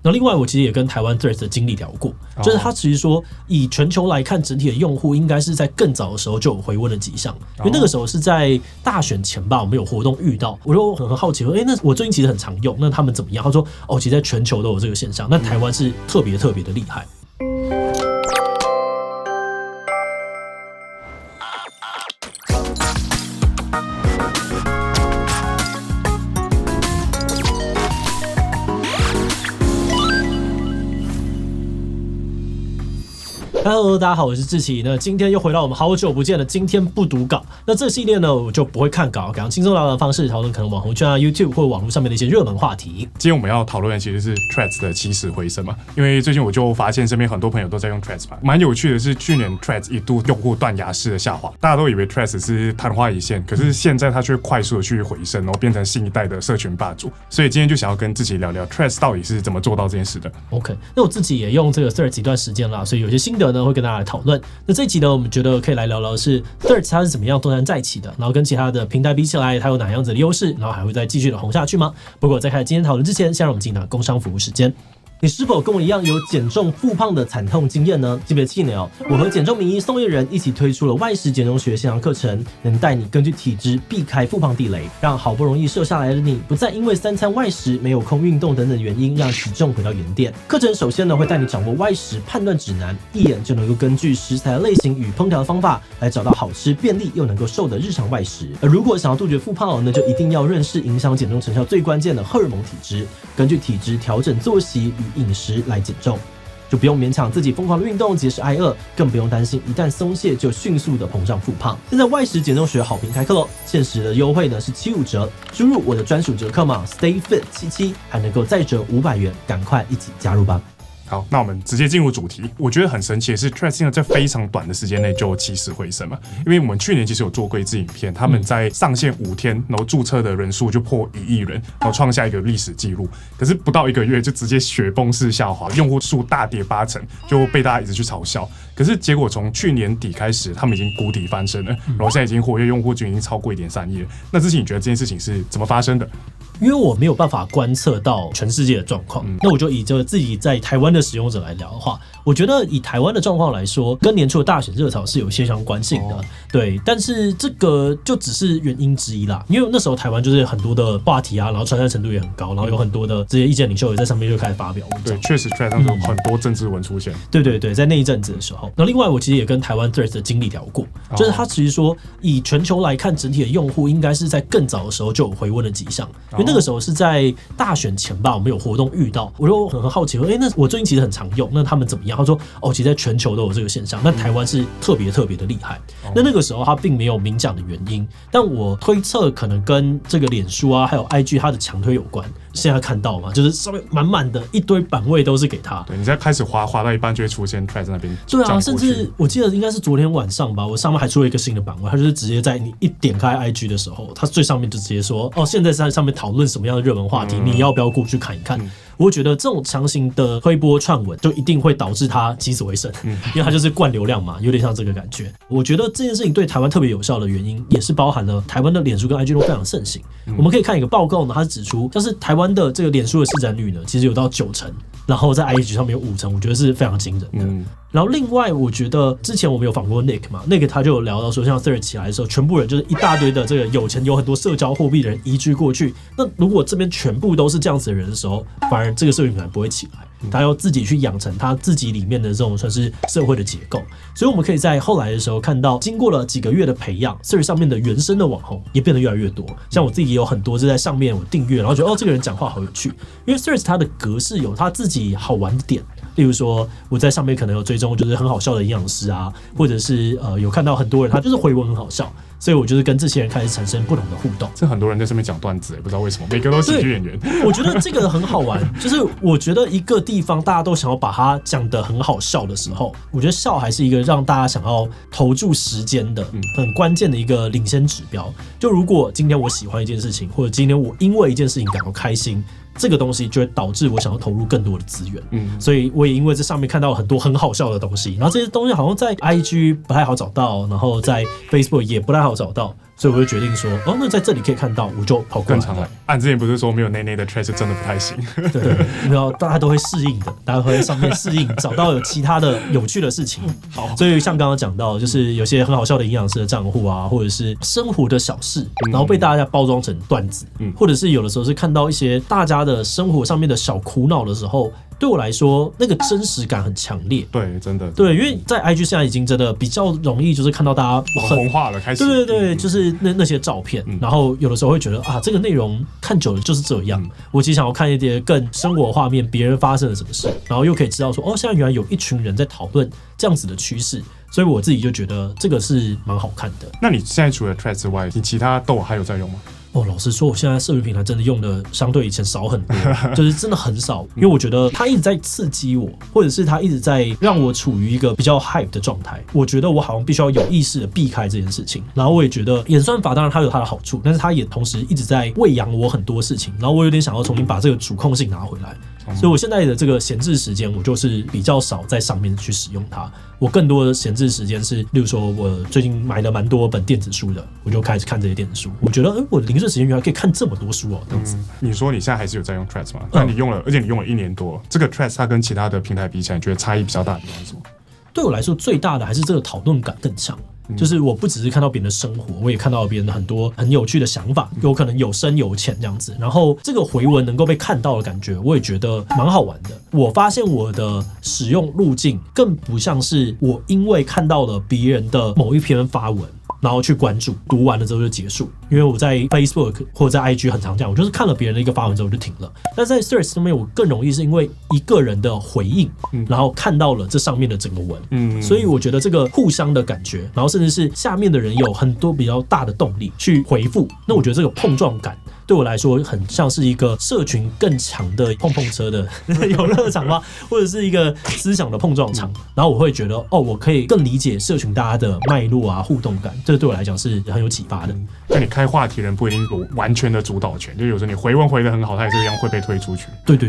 那另外我其实也跟台湾 Threads 的经理聊过，就是他其实说以全球来看，整体的用户应该是在更早的时候就有回温的迹象，因为那个时候是在大选前吧，我们有活动遇到，我就很好奇说，那我最近其实很常用，那他们怎么样？他说其实在全球都有这个现象，那台湾是特别的厉害。Hello， 大家好，我是志祺。那今天又回到我们好久不见的今天不读稿。那这系列呢，我就不会看稿，改用轻松聊聊的方式讨论可能网红圈啊、YouTube 或网络上面的一些热门话题。今天我们要讨论的其实是 Threads 的起死回生嘛，因为最近我就发现身边很多朋友都在用 Threads 嘛，蛮有趣的是，去年 Threads 一度用户断崖式的下滑，大家都以为 Threads 是昙花一现，可是现在它却快速的去回升，然后变成新一代的社群霸主。所以今天就想要跟志祺聊聊 Threads 到底是怎么做到这件事的。OK， 那我自己也用这个 Threads 一段时间了，所以有些心得呢会跟大家来讨论。那这一集呢，我们觉得可以来聊聊的是 Threads 它是怎么样东山再起的，然后跟其他的平台比起来，它有哪样子的优势，然后还会再继续的红下去吗？不过在开始今天讨论之前，先让我们进入工商服务时间。你是否跟我一样有减重复胖的惨痛经验呢？记不得气馁我和减重名医宋叶人一起推出了外食减重学线上课程，能带你根据体质避开复胖地雷，让好不容易瘦下来的你不再因为3餐外食、没有空运动等等原因让体重回到原点。课程首先呢会带你掌握外食判断指南，一眼就能够根据食材的类型与烹调的方法来找到好吃、便利又能够瘦的日常外食。而如果想要杜绝复胖那就一定要认识影响减重成效最关键的荷尔蒙体质，根据体质调整作息与饮食来减重，就不用勉强自己疯狂的运动节食挨饿，更不用担心一旦松懈就迅速的膨胀复胖。现在外食减重学好评开课咯，限时的优惠呢是75折，输入我的专属折扣码 StayFit77 还能够再折500元，赶快一起加入吧。好，那我们直接进入主题。我觉得很神奇的是 Threads 在非常短的时间内就起死回生嘛，因为我们去年其实有做过一支影片，他们在上线5天，然后注册的人数就破1亿人，然后创下一个历史记录。可是不到1个月就直接雪崩式下滑，用户数大跌80%，就被大家一直去嘲笑。可是结果从去年底开始，他们已经谷底翻身了，然后现在已经活跃用户群已经超过1.3亿了。那之前你觉得这件事情是怎么发生的？因为我没有办法观测到全世界的状况，那我就以这自己在台湾的使用者来聊的话，我觉得以台湾的状况来说，跟年初的大选热潮是有些相关性的，对。但是这个就只是原因之一啦，因为那时候台湾就是很多的话题啊，然后传播程度也很高，然后有很多的这些意见领袖也在上面就开始发表文章。对，确实 Threads 上有很多政治文出现。对，在那一阵子的时候，那另外我其实也跟台湾 Threads 的经理聊过，就是他其实说以全球来看，整体的用户应该是在更早的时候就有回温的迹象，因为那个时候是在大选前吧，我们有活动遇到，我就很好奇说，那我最近其实很常用，那他们怎么样？他说，其实在全球都有这个现象，那台湾是特别的厉害。那个时候他并没有明讲的原因，但我推测可能跟这个脸书啊，还有 IG 它的强推有关。现在看到嘛，就是上面满满的一堆版位都是给他。对，你在开始滑到一半就会出现 Threads 那边。对啊，甚至我记得应该是昨天晚上吧，我上面还出了一个新的版位，它就是直接在你一点开 IG 的时候，它最上面就直接说，现在在上面讨论什么样的热门话题，你要不要过去看一看？我会觉得这种强行的推波串文，就一定会导致它起死回生，因为它就是灌流量嘛，有点像这个感觉。我觉得这件事情对台湾特别有效的原因，也是包含了台湾的脸书跟 IG 都非常盛行。我们可以看一个报告呢，它指出，像是台湾的这个脸书的市占率呢，其实有到90%，然后在 IG 上面有50%，我觉得是非常惊人的。然后另外，我觉得之前我们有访过 Nick 嘛，Nick 他就有聊到说，像 Threads 起来的时候，全部人就是一大堆的这个有钱有很多社交货币的人移居过去。那如果这边全部都是这样子的人的时候，反而这个社群可能不会起来。他要自己去养成他自己里面的这种算是社会的结构，所以我们可以在后来的时候看到，经过了几个月的培养 ，Threads 上面的原生的网红也变得越来越多。像我自己也有很多是在上面我订阅，然后觉得这个人讲话好有趣，因为 Threads 它的格式有他自己好玩的点。例如说，我在上面可能有追踪就是很好笑的营养师啊，或者是有看到很多人他就是回文很好笑，所以我就是跟这些人开始产生不同的互动。这很多人在上面讲段子，不知道为什么，每个都是喜剧演员。我觉得这个很好玩，就是我觉得一个地方大家都想要把它讲得很好笑的时候，我觉得笑还是一个让大家想要投注时间的很关键的一个领先指标。就如果今天我喜欢一件事情，或者今天我因为一件事情感到开心，这个东西就会导致我想要投入更多的资源，所以我也因为这上面看到很多很好笑的东西，然后这些东西好像在 IG 不太好找到，然后在 Facebook 也不太好找到，所以我就决定说，哦，那在这里可以看到，我就跑过来。更常来。按之前不是说没有内内的 thread 是真的不太行？对，没有，大家都会适应的，大家会在上面适应，找到有其他的有趣的事情。好，所以像刚刚讲到，就是有些很好笑的营养师的账户啊，或者是生活的小事，然后被大家包装成段子，或者是有的时候是看到一些大家的生活上面的小苦恼的时候。对我来说，那个真实感很强烈。对，真的。对，因为在 IG 现在已经真的比较容易，就是看到大家网红化了，开始。对，就是那些照片，然后有的时候会觉得啊，这个内容看久了就是这样。我其实想要看一些更生活画面，别人发生了什么事，然后又可以知道说，哦，现在原来有一群人在讨论这样子的趋势。所以我自己就觉得这个是蛮好看的。那你现在除了 Threads 之外，你其他都还有在用吗？哦，老实说，我现在社群平台真的用的相对以前少很多，就是真的很少，因为我觉得它一直在刺激我，或者是它一直在让我处于一个比较 hype 的状态。我觉得我好像必须要有意识的避开这件事情。然后我也觉得演算法当然它有它的好处，但是它也同时一直在喂养我很多事情，然后我有点想要重新把这个主控性拿回来。所以我现在的这个闲置时间，我就是比较少在上面去使用它。我更多的闲置时间是，例如说我最近买了蛮多本电子书的，我就开始看这些电子书。我觉得，我的零碎时间原来可以看这么多书哦，这样子。你说你现在还是有在用 Threads 吗？但你用了，而且你用了1年多，这个 Threads 它跟其他的平台比起来，你觉得差异比较大的地方是什么？对我来说，最大的还是这个讨论感更强。就是我不只是看到别人的生活，我也看到别人的很多很有趣的想法，有可能有深有浅这样子。然后这个回文能够被看到的感觉，我也觉得蛮好玩的。我发现我的使用路径更不像是我因为看到了别人的某一篇发文，然后去关注，读完了之后就结束。因为我在 Facebook 或者在 IG 很常这样，我就是看了别人的一个发文之后我就停了。但在 Threads 上面，我更容易是因为一个人的回应，然后看到了这上面的整个文，所以我觉得这个互相的感觉，然后甚至是下面的人有很多比较大的动力去回复，那我觉得这个碰撞感对我来说很像是一个社群更强的碰车的游乐场吗？或者是一个思想的碰撞场。然后我会觉得，哦，我可以更理解社群大家的脉络啊、互动感，这对我来讲是很有启发的。那你开话题人不一定有完全的主导权，就有时候你回文回得很好，它也是一样会被推出去。对。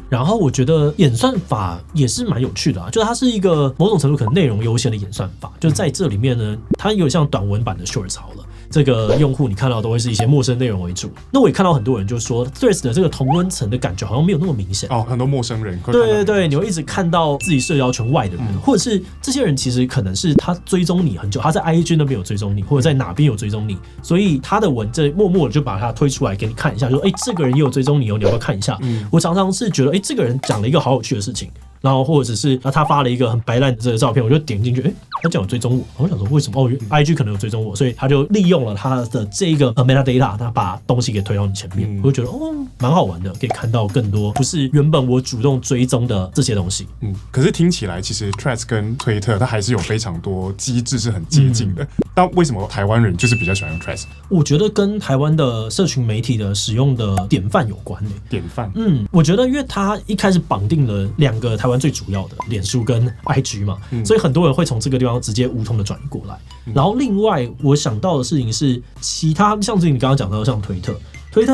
然后我觉得演算法也是蛮有趣的啊，就是它是一个某种程度可能内容优先的演算法，就是在这里面呢，它有像短文版的 Shorts 好了。这个用户你看到都会是一些陌生内容为主，那我也看到很多人就说 Threads 的这个同温层的感觉好像没有那么明显哦，很多陌生人，对，你会一直看到自己社交圈外的人，或者是这些人其实可能是他追踪你很久，他在 IG 那边有追踪你，或者在哪边有追踪你，所以他的文这默默的就把它推出来给你看一下，就说这个人也有追踪你哦，你要不要看一下？我常常是觉得这个人讲了一个好有趣的事情。然后或者是他发了一个很白烂的这个照片，我就点进去，他讲有追踪我，我想说为什么IG 可能有追踪我，所以他就利用了他的这个 metadata， 他把东西给推到你前面，我就觉得蛮好玩的，可以看到更多不是原本我主动追踪的这些东西。可是听起来其实 Threads 跟推特它还是有非常多机制是很接近的。但为什么台湾人就是比较喜欢用 Threads？ 我觉得跟台湾的社群媒体的使用的典范有关。典范？我觉得因为他一开始绑定了2个台湾最主要的脸书跟 IG 嘛，所以很多人会从这个地方直接无痛的转移过来。然后另外我想到的事情是，其他像你刚刚讲到像推特，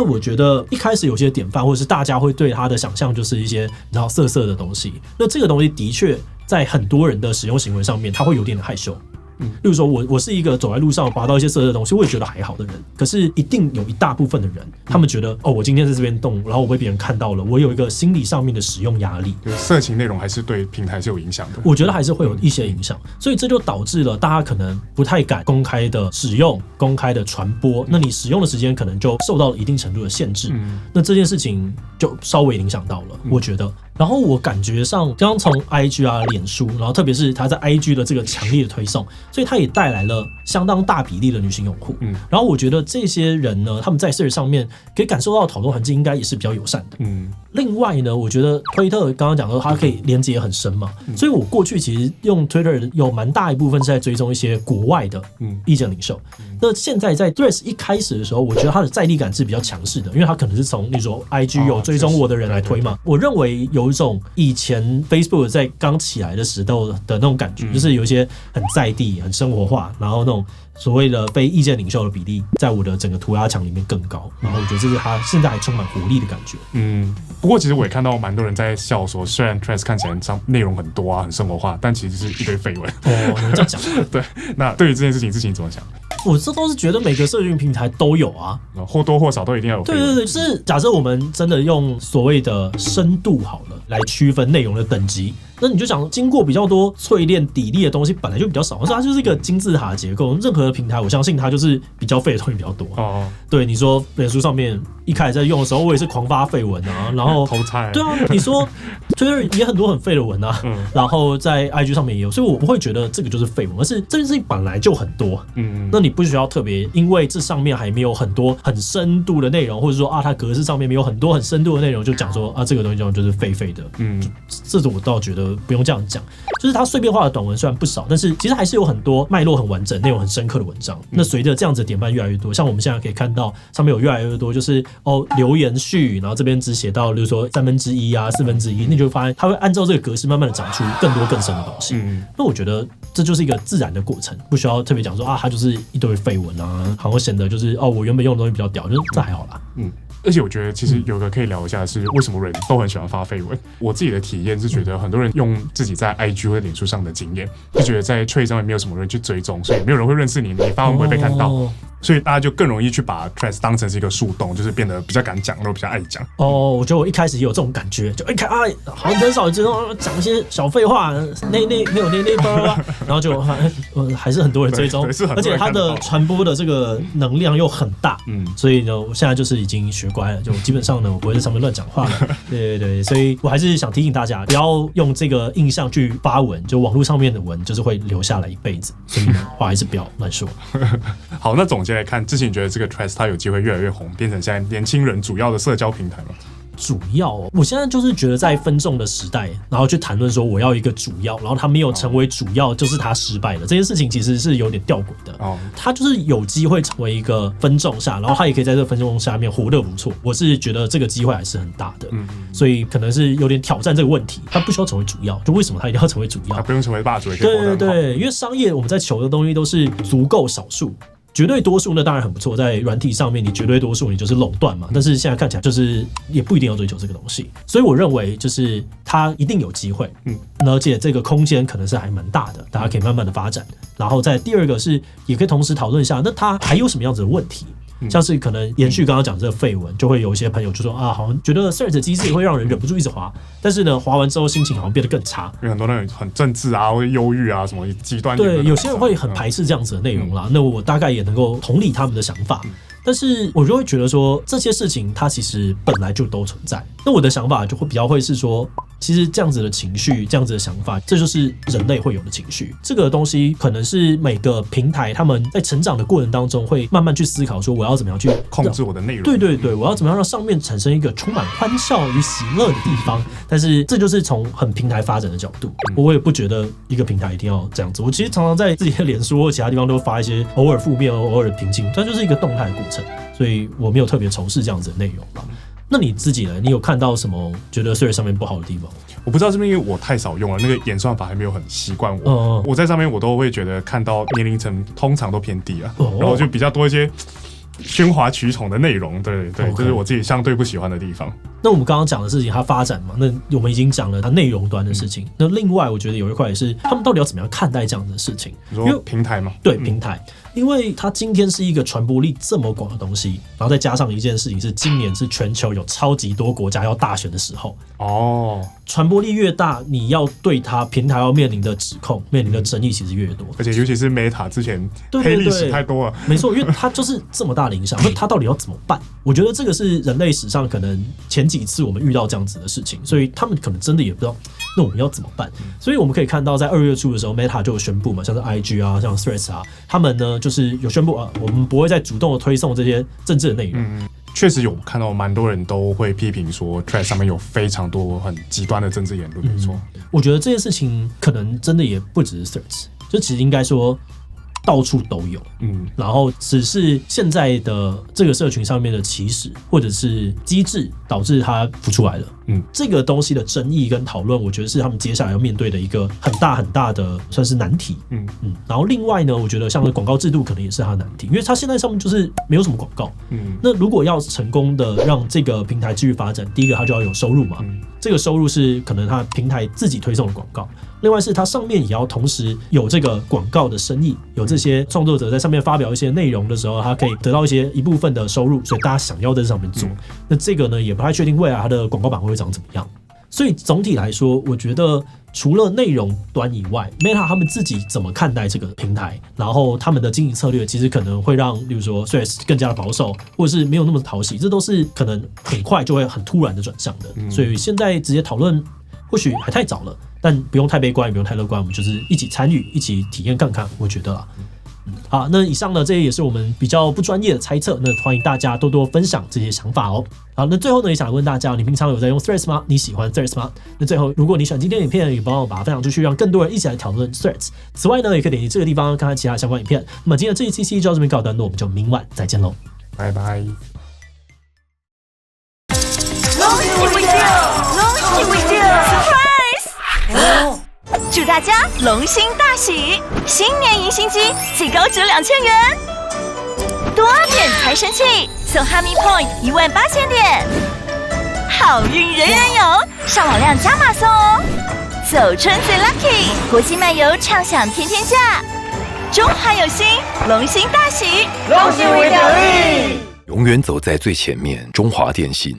我觉得一开始有些典范，或者是大家会对他的想象就是一些然后色色的东西。那这个东西的确在很多人的使用行为上面，他会有点害羞。例如说我是一个走在路上滑到一些色色的东西，我也觉得还好的人，可是一定有一大部分的人，他们觉得我今天在这边动，然后我被别人看到了，我有一个心理上面的使用压力。色情内容还是对平台是有影响的，我觉得还是会有一些影响，所以这就导致了大家可能不太敢公开的使用、公开的传播，那你使用的时间可能就受到了一定程度的限制。那这件事情就稍微影响到了，我觉得。然后我感觉上刚从 IG 啊、脸书，然后特别是他在 IG 的这个强烈的推送，所以他也带来了相当大比例的女性用户。然后我觉得这些人呢，他们在 Threads 上面可以感受到的讨论环境应该也是比较友善的。另外呢，我觉得推特刚刚讲说它可以连接很深嘛，所以我过去其实用 Twitter 有蛮大一部分是在追踪一些国外的意见领袖。那现在在 Threads 一开始的时候，我觉得它的在地感是比较强势的，因为它可能是从例如说 IG 有追踪我的人来推嘛。我认为有有一种以前 Facebook 在刚起来的时候的那种感觉，就是有一些很在地、很生活化，然后那种所谓的非意见领袖的比例，在我的整个涂鸦墙里面更高。然后我觉得这是他现在还充满活力的感觉。不过其实我也看到蛮多人在笑说，虽然 Threads 看起来内容很多啊，很生活化，但其实是一堆绯闻。哦，你们这样讲。对，那对于这件事情你怎么想？我这都是觉得每个社群平台都有啊，或多或少都一定要有。对，就是假设我们真的用所谓的深度好了来区分内容的等级，那你就想经过比较多淬炼砥砺的东西本来就比较少，可是它就是一个金字塔的结构。任何的平台，我相信它就是比较废的东西比较多。对，你说脸书上面一开始在用的时候，我也是狂发废文啊，然后偷菜。对啊，你说 Twitter 也很多很废的文啊，然后在 IG 上面也有，所以我不会觉得这个就是废文，而是这件事情本来就很多。那你不需要特别因为这上面还没有很多很深度的内容，或者说它格式上面没有很多很深度的内容，就讲说这个东西就是废的。这种我倒觉得不用这样讲，就是它碎片化的短文虽然不少，但是其实还是有很多脉络很完整、内容很深刻的文章。那随着这样子的典范越来越多，像我们现在可以看到上面有越来越多就是留言序，然后这边只写到，比如说1/3啊、1/4，你就会发现它会按照这个格式慢慢的长出更多更深的东西。那我觉得这就是一个自然的过程，不需要特别讲说它就是一堆废文啊，好像显得就是我原本用的东西比较屌，就是这还好啦。而且我觉得其实有个可以聊一下的是，为什么人都很喜欢发绯闻。我自己的体验是觉得很多人用自己在 IG 或者脸书上的经验，就觉得在 Threads 上面没有什么人去追踪，所以没有人会认识你，你发文不会被看到。所以大家就更容易去把 Threads 当成是一个树洞，就是变得比较敢讲，然后比较爱讲。我觉得我一开始也有这种感觉，就看好像很少知道讲一些小废话，没有包，然后就还是很多人追踪，而且它的传播的这个能量又很大，所以呢，我现在就是已经学乖了，就基本上呢，我不会在上面乱讲话了。对，所以我还是想提醒大家，不要用这个印象去发文，就网络上面的文就是会留下来一辈子，所以话还是不要乱说。好，那总结来看，之前你觉得这个 Threads 它有机会越来越红，变成现在年轻人主要的社交平台吗？主要我现在就是觉得在分众的时代，然后去谈论说我要一个主要，然后他没有成为主要，就是他失败了。这件事情其实是有点吊诡的。他就是有机会成为一个分众下，然后他也可以在这个分众下面活得不错。我是觉得这个机会还是很大的，所以可能是有点挑战这个问题。他不需要成为主要，就为什么他一定要成为主要？他不用成为霸主也可以活得很好。对，因为商业我们在求的东西都是足够少数。绝对多数那当然很不错，在软体上面你绝对多数你就是垄断嘛，但是现在看起来就是也不一定要追求这个东西，所以我认为就是它一定有机会，而且这个空间可能是还蛮大的，大家可以慢慢的发展。然后再第二个是也可以同时讨论一下，那它还有什么样子的问题？像是可能延续刚刚讲这个绯闻，就会有一些朋友就说好像觉得 search 机制会让人忍不住一直滑，但是呢，滑完之后心情好像变得更差，有很多那种很政治啊，或者忧郁啊，什么极端。对，有些人会很排斥这样子的内容啦。那我大概也能够同理他们的想法。但是我就会觉得说，这些事情它其实本来就都存在。那我的想法就会比较会是说，其实这样子的情绪，这样子的想法，这就是人类会有的情绪。这个东西可能是每个平台他们在成长的过程当中，会慢慢去思考说，我要怎么样去控制我的内容。对，我要怎么样让上面产生一个充满欢笑与喜乐的地方。但是这就是从很平台发展的角度，我也不觉得一个平台一定要这样子。我其实常常在自己的脸书或其他地方都发一些偶尔负面、偶尔平静，它就是一个动态的过程。所以我没有特别仇视这样子的内容吧。那你自己呢？你有看到什么觉得 Threads 上面不好的地方？我不知道是不是因为我太少用了，那个演算法还没有很习惯我。我在上面我都会觉得看到年龄层通常都偏低啊，然后就比较多一些喧哗取宠的内容。对，这是我自己相对不喜欢的地方。那我们刚刚讲的事情，它发展嘛，那我们已经讲了它内容端的事情。那另外，我觉得有一块也是他们到底要怎么样看待这样的事情？你说平台吗？对，平台。因为它今天是一个传播力这么广的东西，然后再加上一件事情是，今年是全球有超级多国家要大选的时候。传播力越大，你要对它平台要面临的指控、面临的争议其实越多。而且尤其是 Meta 之前黑历史太多了。没错，因为它就是这么大的影响，那它到底要怎么办？我觉得这个是人类史上可能前几次我们遇到这样子的事情，所以他们可能真的也不知道，那我们要怎么办？所以我们可以看到，在2月初的时候 ，Meta 就有宣布嘛，像是 IG 啊，像 Threads 啊，他们呢就是有宣布我们不会再主动的推送这些政治的内容。确实有看到蛮多人都会批评说 Threads 上面有非常多很极端的政治言论，没错。我觉得这件事情可能真的也不只是 Threads，就其实应该说到处都有，然后只是现在的这个社群上面的起始或者是机制导致它浮出来了，这个东西的争议跟讨论，我觉得是他们接下来要面对的一个很大很大的算是难题，然后另外呢，我觉得像广告制度可能也是它的难题，因为它现在上面就是没有什么广告，那如果要成功的让这个平台继续发展，第一个它就要有收入嘛，这个收入是可能它平台自己推送的广告，另外是它上面也要同时有这个广告的生意，有这些创作者在上面发表一些内容的时候，他可以得到一部分的收入，所以大家想要在这上面做，那这个呢也不太确定未来它的广告版会长怎么样。所以总体来说，我觉得除了内容端以外 ，Meta 他们自己怎么看待这个平台，然后他们的经营策略其实可能会让，例如说 Threads 更加的保守，或者是没有那么讨喜，这都是可能很快就会很突然的转向的。所以现在直接讨论或许还太早了，但不用太悲观，也不用太乐观，我们就是一起参与，一起体验看看，我觉得啦。好，那以上呢，这也是我们比较不专业的猜测，那欢迎大家多多分享这些想法哦。好，那最后呢，也想问大家，你平常有在用 Threads 吗？你喜欢 Threads 吗？那最后，如果你喜欢今天的影片，也帮我把它分享出去，让更多人一起来讨论 Threads。此外呢，也可以点击这个地方看看其他相关影片。那么今天的这一期就到这边告一段落，我们就明晚再见喽，拜拜。祝大家龙心大喜，新年迎新机最高值2000元，多点财神器送哈密 Point18000点，好运人人有，上网量加码送哦！走春最 lucky， 国际漫游畅享天天价，中华有心，龙心大喜，龙心为奖励，永远走在最前面。中华电信。